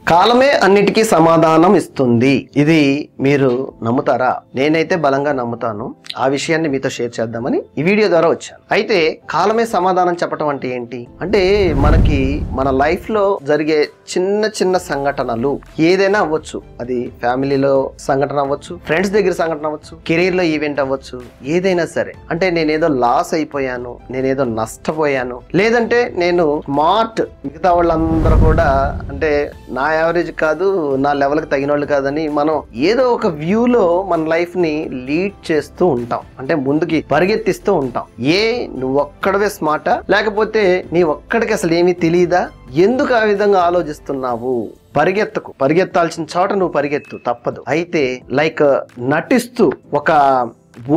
కాలమే అన్నిటికీ సమాధానం ఇస్తుంది. ఇది మీరు నమ్ముతారా? నేనైతే బలంగా నమ్ముతాను. ఆ విషయాన్ని మీతో షేర్ చేద్దామని ఈ వీడియో ద్వారా వచ్చాను. అయితే కాలమే సమాధానం చెప్పడం అంటే ఏంటి అంటే, మనకి మన లైఫ్ లో జరిగే చిన్న చిన్న సంఘటనలు ఏదైనా అవ్వచ్చు. అది ఫ్యామిలీలో సంఘటన అవ్వచ్చు, ఫ్రెండ్స్ దగ్గర సంఘటన అవ్వచ్చు, కెరీర్ లో ఈవెంట్ అవ్వచ్చు, ఏదైనా సరే. అంటే నేనేదో లాస్ అయిపోయాను, నేనేదో నష్టపోయాను, లేదంటే నేను స్మార్ట్, మిగతా వాళ్ళందరూ కూడా అంటే నా యావరేజ్ కాదు, నా లెవెల్కి తగిన వాళ్ళు కాదని మనం ఏదో ఒక వ్యూలో మన లైఫ్ ని లీడ్ చేస్తూ ఉంటాం. అంటే ముందుకి పరిగెత్తిస్తూ ఉంటాం. నువ్వు ఒక్కడవే స్మార్టా, లేకపోతే నీ ఒక్కడికి అసలు ఏమీ తెలియదా? ఎందుకు ఆ విధంగా ఆలోచిస్తున్నావు? పరిగెత్తకు, పరిగెత్తాల్సిన చోట నువ్వు పరిగెత్తు, తప్పదు. అయితే నటిస్తూ ఒక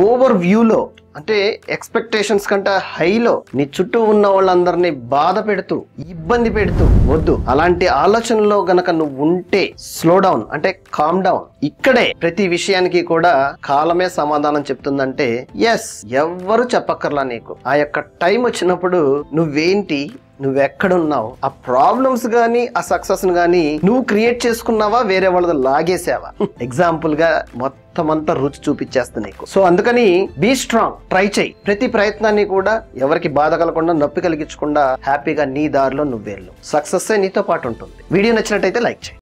ఓవర్ వ్యూలో, అంటే ఎక్స్పెక్టేషన్స్ కంటే హైలో నీ చుట్టూ ఉన్న వాళ్ళందరినీ బాధ పెడుతూ, ఇబ్బంది పెడుతూ వద్దు. అలాంటి ఆలోచనలో గనక నువ్వు ఉంటే స్లో డౌన్, అంటే కామ్ డౌన్. ఇక్కడే ప్రతి విషయానికి కూడా కాలమే సమాధానం చెప్తుందంటే ఎస్, ఎవ్వరు చెప్పక్కర్లా నీకు. ఆ యొక్క టైం వచ్చినప్పుడు నువ్వేంటి, నువ్వెక్కడున్నావు, ఆ ప్రాబ్లమ్స్ గానీ ఆ సక్సెస్ గానీ నువ్వు క్రియేట్ చేసుకున్నావా, వేరే వాళ్ళది లాగేసావా? ఎగ్జాంపుల్ గా మొత్తం అంతా రుచి చూపించేస్తా నీకు. సో అందుకని బీ స్ట్రాంగ్, ట్రై చేయి. ప్రతి ప్రయత్నాన్ని కూడా ఎవరికి బాధ కలగకుండా, నొప్పి కలిగించకుండా హ్యాపీగా నీ దారిలో నువ్వు వెళ్ళు. సక్సెస్ నీతో పాటు ఉంటుంది. వీడియో నచ్చినట్టయితే లైక్ చేయి.